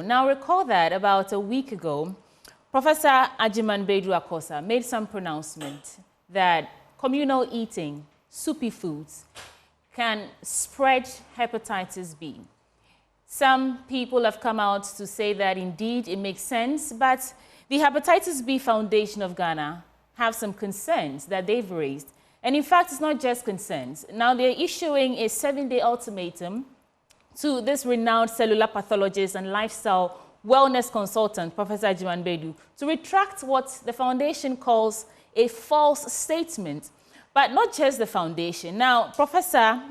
Now recall that about a week ago, Professor Akosa made some pronouncement that communal eating, soupy foods, can spread hepatitis B. Some people have come out to say that indeed it makes sense, but the Hepatitis B Foundation of Ghana have some concerns that they've raised. And in fact, it's not just concerns. Now they're issuing a 7-day ultimatum to this renowned cellular pathologist and lifestyle wellness consultant, Professor Ajiman, to retract what the foundation calls a false statement. But not just the foundation. Now, Professor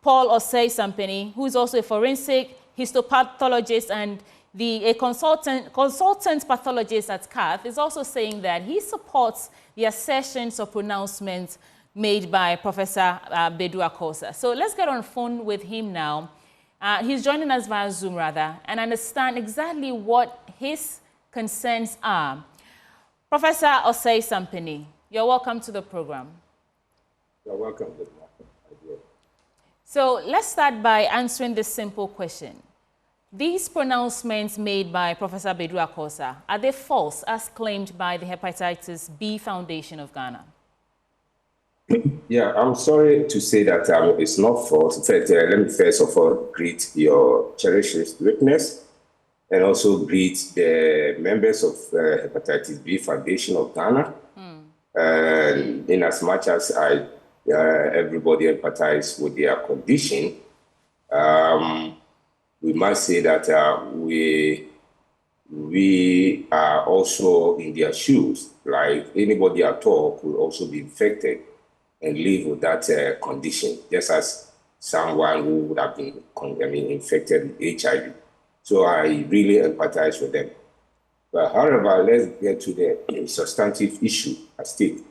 Paul Osei-Sampany, who is also a forensic histopathologist and a consultant pathologist at CAF, is also saying that he supports the assertions or pronouncements made by Professor Akosa. So let's get on the phone with him now. He's joining us via Zoom, and understand exactly what his concerns are. Professor Osei-Sampany, you're welcome to the program. You're welcome. So let's start by answering this simple question. These pronouncements made by Professor Akosa, are they false as claimed by the Hepatitis B Foundation of Ghana? Yeah, I'm sorry to say that it's not false. In fact, let me first of all greet your cherished witness and also greet the members of Hepatitis B Foundation of Ghana. In as much as everybody empathize with their condition, we must say that we are also in their shoes. Like anybody at all could also be infected and live with that condition, just as someone who would have been infected with HIV. So I really empathize with them. But however, let's get to the substantive issue at stake,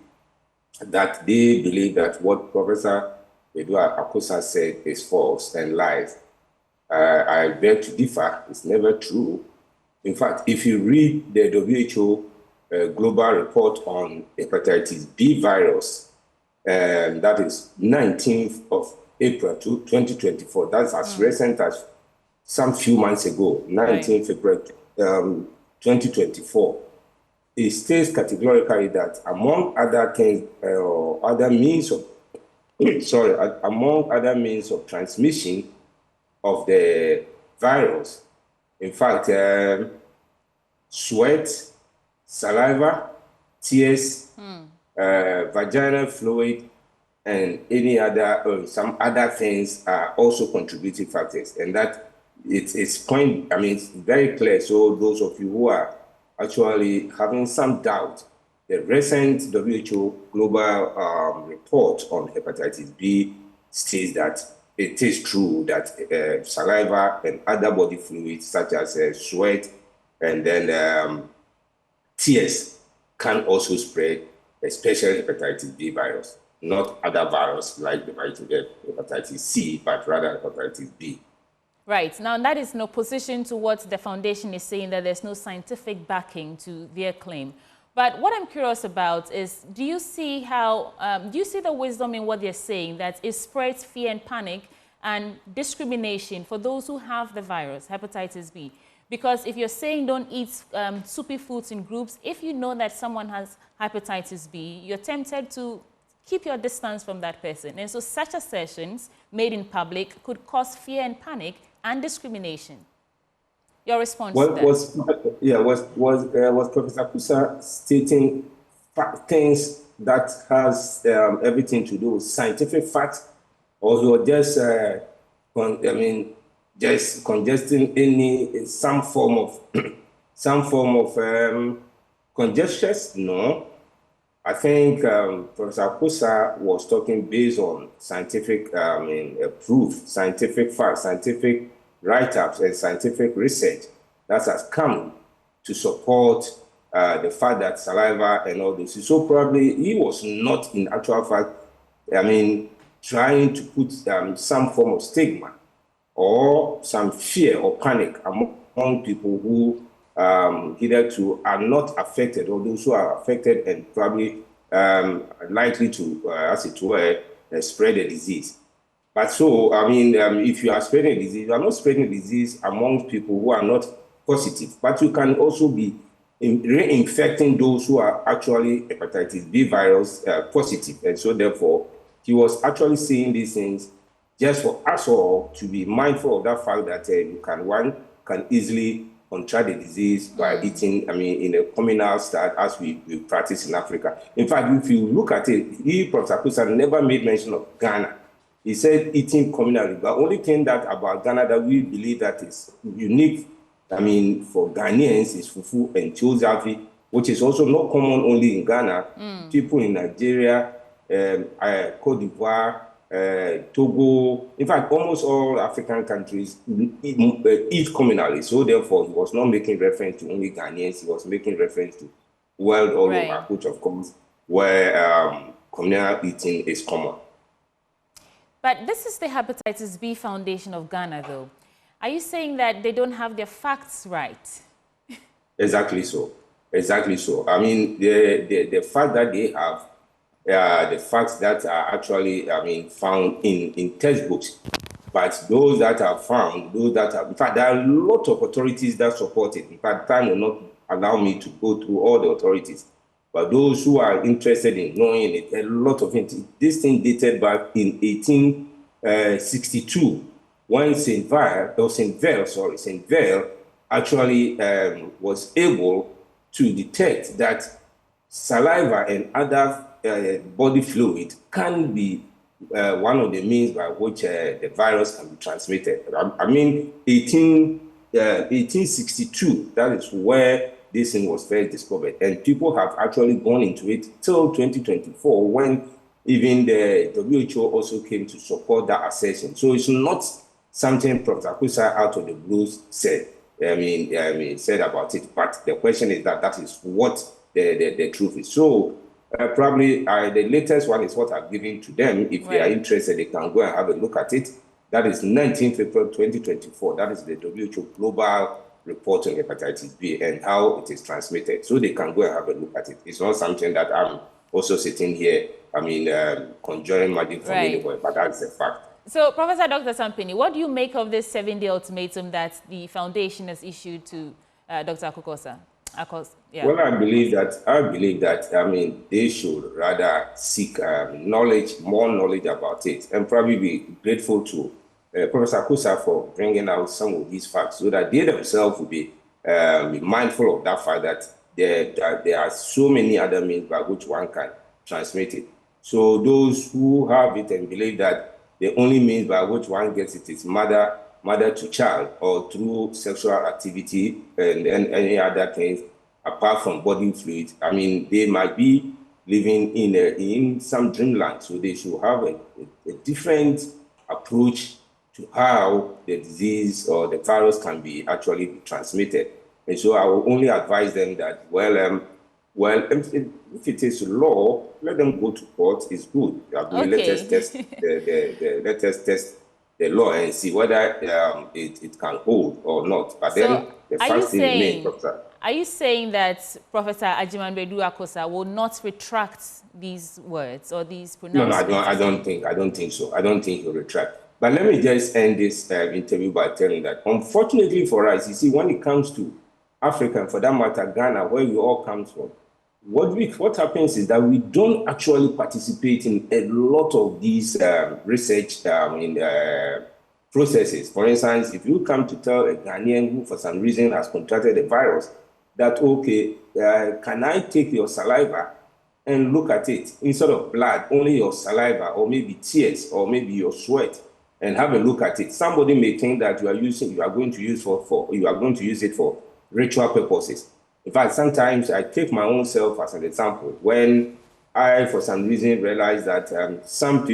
that they believe that what Professor Akosa said is false and lies. I beg to differ. It's never true. In fact, if you read the WHO global report on hepatitis B virus, that is 19th of April 2024. That's as recent as some few months ago, 19th April 2024. It states categorically that among other things, among other means of transmission of the virus, in fact, sweat, saliva, tears, vaginal fluid, and any other, some other things are also contributing factors. And that it's it's very clear. So those of you who are actually having some doubt, the recent WHO global report on hepatitis B states that it is true that saliva and other body fluids such as sweat and then tears can also spread, especially hepatitis B virus, not other virus like the hepatitis C, but rather hepatitis B. Right. Now, that is in opposition to what the foundation is saying, that there's no scientific backing to their claim. But what I'm curious about is, do you see the wisdom in what they're saying, that it spreads fear and panic and discrimination for those who have the virus, hepatitis B? Because if you're saying don't eat soupy foods in groups, if you know that someone has hepatitis B, you're tempted to keep your distance from that person. And so such assertions made in public could cause fear and panic and discrimination. Your response to that? Was Professor Akosa stating things that has everything to do with scientific facts, or he was just just congesting some form of congestions? No, I think Professor Akosa was talking based on scientific proof, scientific facts, scientific write-ups, and scientific research that has come to support the fact that saliva and all this. So probably he was not, in actual fact, trying to put some form of stigma or some fear or panic among people who hitherto are not affected, or those who are affected and probably likely to, as it were, spread the disease. But so, I mean, if you are spreading disease, you are not spreading disease among people who are not positive, but you can also be reinfecting those who are actually hepatitis B virus positive. And so therefore, he was actually saying these things just for us all to be mindful of that fact that one can easily contract the disease by eating, I mean, in a communal style as we practice in Africa. In fact, if you look at it, Prof Akosa never made mention of Ghana. He said eating communally. The only thing that about Ghana that we believe that is unique, I mean, for Ghanaians is fufu and chozafi, which is also not common only in Ghana. People in Nigeria, Cote d'Ivoire, Togo, in fact, almost all African countries eat communally. So therefore, he was not making reference to only Ghanaians. He was making reference to world all over, which of course, where communal eating is common. But this is the Hepatitis B Foundation of Ghana, though. Are you saying that they don't have their facts right? Exactly so. Exactly so. I mean, the fact that they have the facts that are actually, I mean, found in textbooks, but those that are found, those that are, in fact, there are a lot of authorities that support it. In fact, time will not allow me to go through all the authorities. But those who are interested in knowing it, a lot of it, this thing dated back in 1862, when St. Veil actually was able to detect that saliva and other body fluid can be one of the means by which the virus can be transmitted. I mean, 1862, that is where this thing was first discovered. And people have actually gone into it till 2024, when even the WHO also came to support that assertion. So it's not something Prof Akosa out of the blues said. Said about it. But the question is that is what the truth is. So probably the latest one is what I've given to them. If they are interested, they can go and have a look at it. That is 19th April 2024. That is the WHO Global Report on Hepatitis B and how it is transmitted. So they can go and have a look at it. It's not something that I'm also sitting here, conjuring magic from anywhere, but that's a fact. So, Professor Dr. Sampini, what do you make of this 7-day ultimatum that the foundation has issued to Dr. Akosa? Yeah. Well, I believe that they should rather seek more knowledge about it, and probably be grateful to Professor Akosa for bringing out some of these facts, so that they themselves will be mindful of that fact that there are so many other means by which one can transmit it. So those who have it and believe that the only means by which one gets it is mother to child, or through sexual activity and any other things apart from body fluid, I mean, they might be living in some dreamland. So they should have a different approach to how the disease or the virus can be actually transmitted. And so I will only advise them that, if it is law, let them go to court. It's good. Let us test the law and see whether it can hold or not. But then the first thing remains, Professor. Are you saying that Professor Agyemang Akosa will not retract these words or these pronouncements? No, I don't think so. I don't think he'll retract. But let me just end this interview by telling that, unfortunately for us, you see, when it comes to Africa, and for that matter, Ghana, where we all come from, what happens is that we don't actually participate in a lot of these research processes. For instance, if you come to tell a Ghanaian who for some reason has contracted the virus that, okay, can I take your saliva and look at it instead of blood, only your saliva, or maybe tears, or maybe your sweat, and have a look at it? Somebody may think that you are going to use it for ritual purposes. In fact, sometimes I take my own self as an example. When I, for some reason, realize that some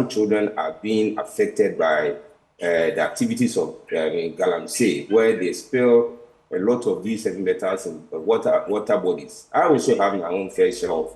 children are being affected by the activities of galamsey, where they spill a lot of these heavy metals in water bodies. I also have my own fair share of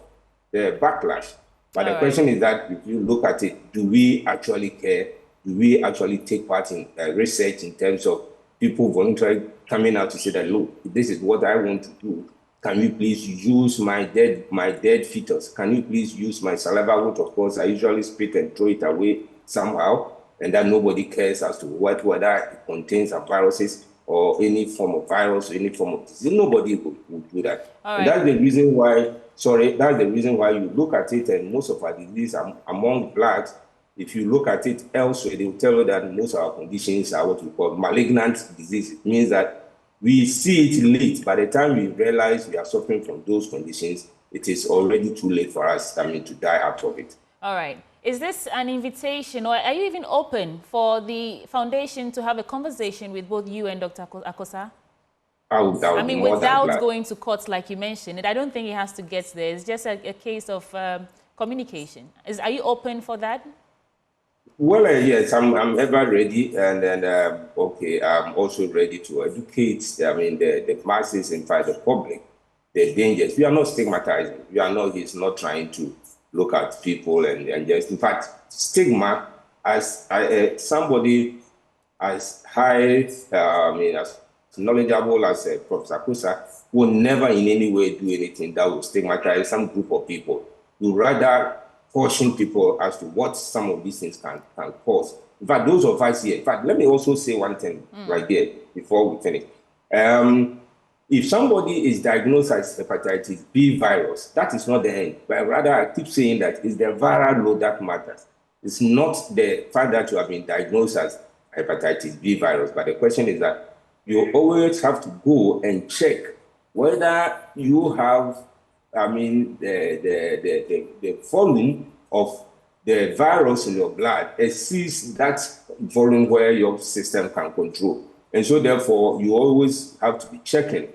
the backlash. But the question is that if you look at it, do we actually care? Do we actually take part in research in terms of people voluntarily coming out to say that, look, this is what I want to do. Can you please use my dead fetus? Can you please use my saliva, which of course I usually spit and throw it away somehow? and that nobody cares as to whether it contains a viruses or any form of virus, or any form of disease. Nobody would do that. All right. And that's the reason why, that's the reason why you look at it, and most of our diseases among blacks, if you look at it elsewhere, they will tell you that most of our conditions are what we call malignant disease. It means that we see it late. By the time we realize we are suffering from those conditions, it is already too late for us, to die out of it. All right. Is this an invitation, or are you even open for the foundation to have a conversation with both you and Dr. Akosa? I mean, without going to court, like you mentioned, I don't think it has to get there. It's just a case of communication. Are you open for that? Well, yes, I'm ever ready, and okay, I'm also ready to educate, the masses, in fact, the public, the dangers. We are not stigmatizing. He's not trying to look at people and just, in fact, stigma as somebody as high, as knowledgeable as Prof Akosa will never in any way do anything that will stigmatize some group of people. We rather caution people as to what some of these things can cause. In fact, those of us here, in fact, let me also say one thing right there before we finish. If somebody is diagnosed as hepatitis B virus, that is not the end. But rather, I keep saying that it's the viral load that matters. It's not the fact that you have been diagnosed as hepatitis B virus. But the question is that you always have to go and check whether you have, the volume of the virus in your blood exceeds that volume where your system can control. And so therefore, you always have to be checking.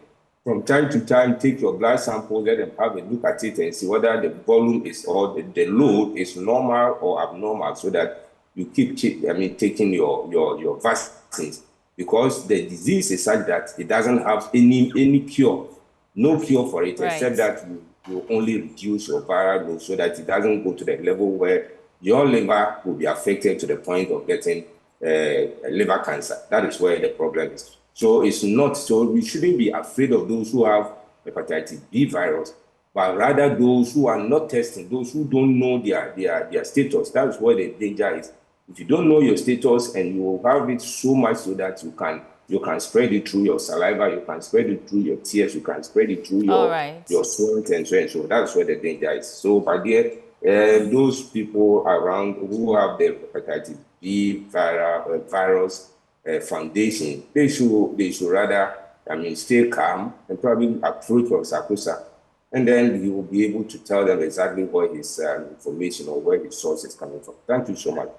From time to time, take your blood sample, let them have a look at it and see whether the volume is, or the load is normal or abnormal, so that you keep taking your vaccines. Because the disease is such that it doesn't have any cure, no cure for it, right, except that you only reduce your viral load so that it doesn't go to the level where your liver will be affected to the point of getting liver cancer. That is where the problem is. So it's not, so we shouldn't be afraid of those who have hepatitis B virus, but rather those who are not testing, those who don't know their status. That is where the danger is. If you don't know your status and you have it so much so that you can spread it through your saliva, you can spread it through your tears, you can spread it through your sweat and so on. So that's where the danger is. So by those people around who have the hepatitis B virus foundation, they should rather, stay calm and probably approach Prof Akosa, and then he will be able to tell them exactly where his information or where his source is coming from. Thank you so much.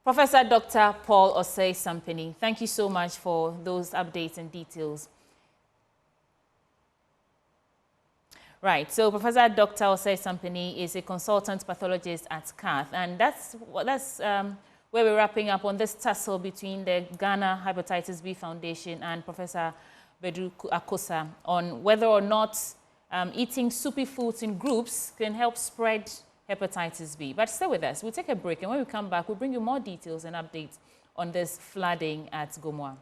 Professor Dr. Paul Osei-Sampeni, thank you so much for those updates and details. Right, so Professor Dr. Osei-Sampeni is a consultant pathologist at CATH, and that's where we're wrapping up on this tussle between the Ghana Hepatitis B Foundation and Professor Bedru Akosa on whether or not eating soupy foods in groups can help spread hepatitis B. But stay with us. We'll take a break, and when we come back, we'll bring you more details and updates on this flooding at Gomoa.